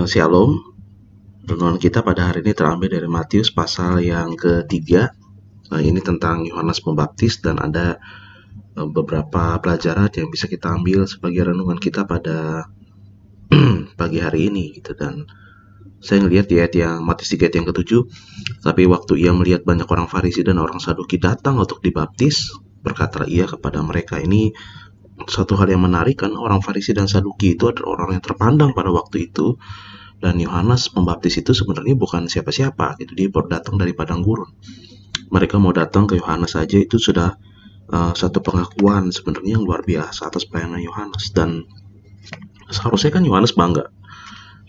Shalom. Renungan kita pada hari ini terambil dari Matius pasal yang ketiga. Ini tentang Yohanes Pembaptis dan ada beberapa pelajaran yang bisa kita ambil sebagai renungan kita pada pagi hari ini gitu. Dan saya ngelihat di ayat yang Matius 3 ayat yang ke-7, tapi waktu ia melihat banyak orang Farisi dan orang Saduki datang untuk dibaptis, berkatalah ia kepada mereka. Ini suatu hal yang menarik, kan orang Farisi dan Saduki itu adalah orang yang terpandang pada waktu itu. Dan Yohanes Pembaptis itu sebenarnya bukan siapa-siapa gitu, dia baru datang dari padang gurun. Mereka mau datang ke Yohanes saja itu sudah satu pengakuan sebenarnya yang luar biasa atas pelayanan Yohanes. Dan seharusnya kan Yohanes bangga,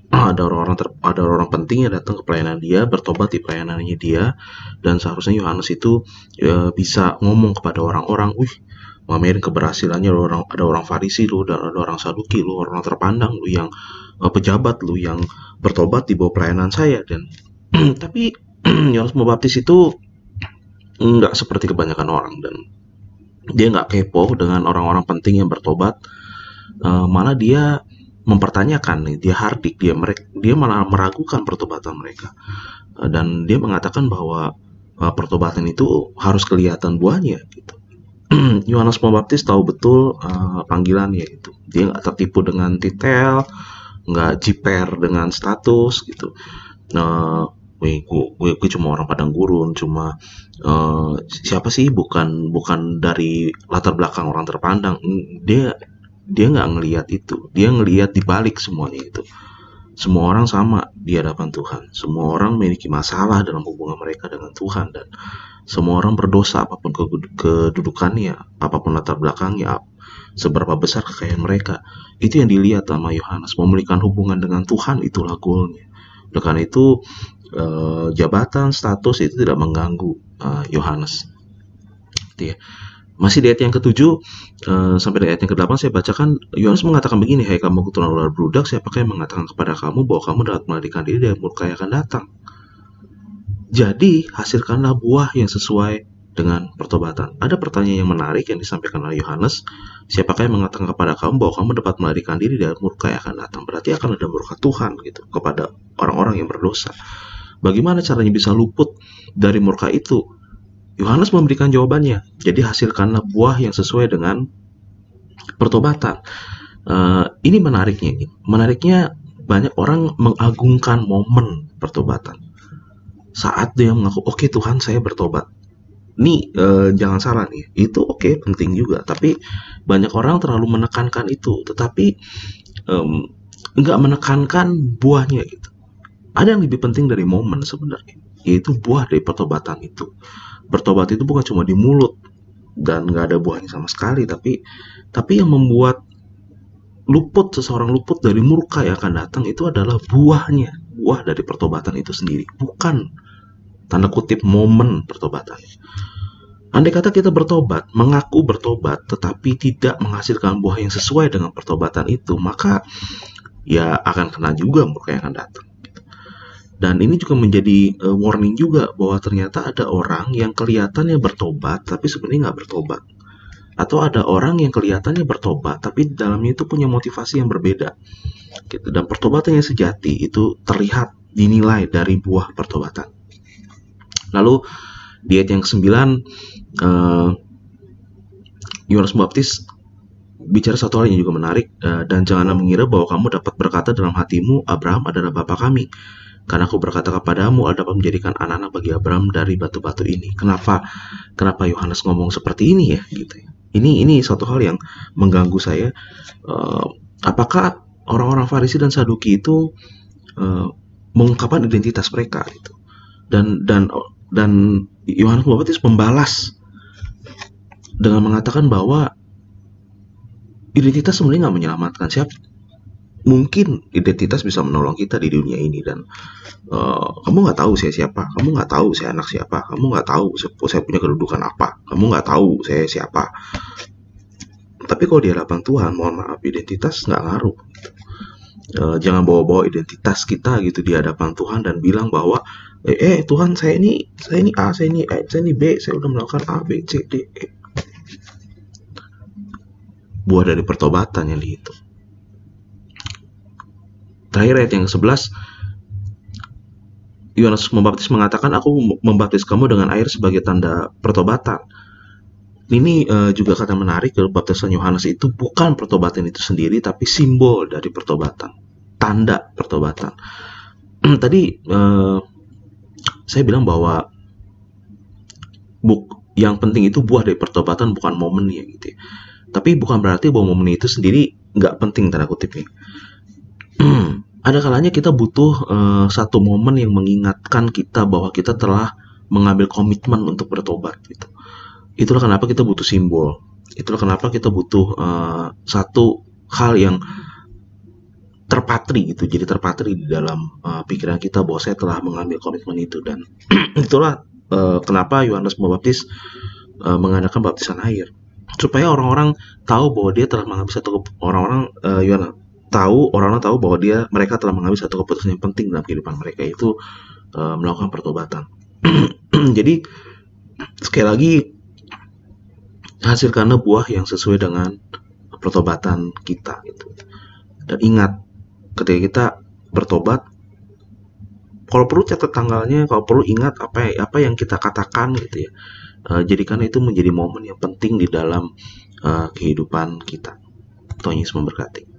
ada orang penting yang datang ke pelayanan dia, bertobat di pelayanannya dia. Dan seharusnya Yohanes itu bisa ngomong kepada orang-orang, mamerin keberhasilannya. Ada orang Farisi lu, dan ada orang Saduki lu, orang terpandang lu, yang pejabat lu yang bertobat di bawah pelayanan saya. Dan tapi Yohanes Pembaptis itu nggak seperti kebanyakan orang, dan dia nggak kepo dengan orang-orang penting yang bertobat. Malah dia mempertanyakan, dia hardik, dia malah meragukan pertobatan mereka. Dan dia mengatakan bahwa pertobatan itu harus kelihatan buahnya gitu. Yohanes Pembaptis tahu betul panggilannya itu. Dia nggak tertipu dengan titel, nggak jiper dengan status gitu. Gue cuma orang padang gurun, cuma siapa sih, bukan dari latar belakang orang terpandang. Dia nggak ngelihat itu, dia ngelihat di balik semuanya itu. Semua orang sama di hadapan Tuhan, semua orang memiliki masalah dalam hubungan mereka dengan Tuhan, dan semua orang berdosa apapun kedudukannya, apapun latar belakangnya, seberapa besar kekayaan mereka. Itu yang dilihat sama Yohanes. Memulihkan hubungan dengan Tuhan, itulah goalnya. Oleh karena itu jabatan, status itu tidak mengganggu Yohanes. Ya. Masih di ayat yang ke-7 sampai di ayat yang ke-8 saya bacakan. Yohanes mengatakan begini, hai kamu keturunan ular beludak, siapakah yang mengatakan kepada kamu bahwa kamu dapat melarikan diri dari murka yang akan datang? Jadi hasilkanlah buah yang sesuai dengan pertobatan. Ada pertanyaan yang menarik yang disampaikan oleh Yohanes, siapakah yang mengatakan kepada kamu bahwa kamu dapat melarikan diri dari murka yang akan datang? Berarti akan ada murka Tuhan gitu kepada orang-orang yang berdosa. Bagaimana caranya bisa luput dari murka itu? Yohanes memberikan jawabannya. Jadi hasilkanlah buah yang sesuai dengan pertobatan. Ini menariknya. Menariknya banyak orang mengagungkan momen pertobatan. Saat dia mengaku, oke, Tuhan saya bertobat. Nih jangan salah nih, itu oke, penting juga. Tapi banyak orang terlalu menekankan itu, tetapi nggak menekankan buahnya gitu. Ada yang lebih penting dari momen sebenarnya, yaitu buah dari pertobatan itu. Bertobat itu bukan cuma di mulut dan nggak ada buahnya sama sekali, tapi yang membuat seseorang luput dari murka yang akan datang itu adalah buahnya, buah dari pertobatan itu sendiri, bukan tanda kutip momen pertobatan. Andai kata kita bertobat, mengaku bertobat, tetapi tidak menghasilkan buah yang sesuai dengan pertobatan itu, maka ya akan kena juga murka yang akan datang. Dan ini juga menjadi warning juga, bahwa ternyata ada orang yang kelihatannya bertobat tapi sebenarnya nggak bertobat. Atau ada orang yang kelihatannya bertobat tapi dalamnya itu punya motivasi yang berbeda gitu. Dan pertobatan yang sejati itu terlihat, dinilai dari buah pertobatan. Lalu di ayat yang ke-9 Yohanes Pembaptis bicara satu hal yang juga menarik, dan janganlah mengira bahwa kamu dapat berkata dalam hatimu, Abraham adalah bapa kami. Karena aku berkata kepadamu, ada dapat menjadikan anak-anak bagi Abraham dari batu-batu ini. Kenapa Yohanes ngomong seperti ini ya gitu. Ini suatu hal yang mengganggu saya. Apakah orang-orang Farisi dan Saduki itu mengungkapkan identitas mereka gitu. Dan Yohanes Pembaptis membalas dengan mengatakan bahwa identitas sebenarnya nggak menyelamatkan siapa. Mungkin identitas bisa menolong kita di dunia ini, dan kamu nggak tahu saya siapa, kamu nggak tahu saya anak siapa, kamu nggak tahu saya punya kedudukan apa, kamu nggak tahu saya siapa. Tapi kalau di hadapan Tuhan, mohon maaf, identitas nggak ngaruh. Jangan bawa-bawa identitas kita gitu di hadapan Tuhan dan bilang bahwa Tuhan, saya ini A, saya ini B, saya udah melakukan A, B, C, D, E. Buah dari pertobatan yang dihitung. Terakhir ayat yang ke-11, Yohanes Pembaptis mengatakan, aku membaptis kamu dengan air sebagai tanda pertobatan. Ini juga kata menarik, kalau baptisan Yohanes itu bukan pertobatan itu sendiri, tapi simbol dari pertobatan, tanda pertobatan. Tadi saya bilang bahwa yang penting itu buah dari pertobatan, bukan momennya gitu ya. Tapi bukan berarti bahwa momen itu sendiri nggak penting, tanda kutip nih. Ada kalanya kita butuh satu momen yang mengingatkan kita bahwa kita telah mengambil komitmen untuk bertobat gitu. Itulah kenapa kita butuh simbol. Itulah kenapa kita butuh satu hal yang terpatri gitu, jadi terpatri di dalam pikiran kita bahwa saya telah mengambil komitmen itu. Dan itulah kenapa Yohanes Pembaptis mengadakan baptisan air, supaya orang-orang tahu bahwa dia telah mengambil satu orang-orang tahu bahwa mereka telah mengambil satu keputusan yang penting dalam kehidupan mereka, yaitu melakukan pertobatan. Jadi sekali lagi, hasilkanlah buah yang sesuai dengan pertobatan kita gitu. Dan ingat, ketika kita bertobat, kalau perlu catat tanggalnya, kalau perlu ingat apa yang kita katakan gitu ya. Jadikan itu menjadi momen yang penting di dalam kehidupan kita. Tuhan Yesus memberkati.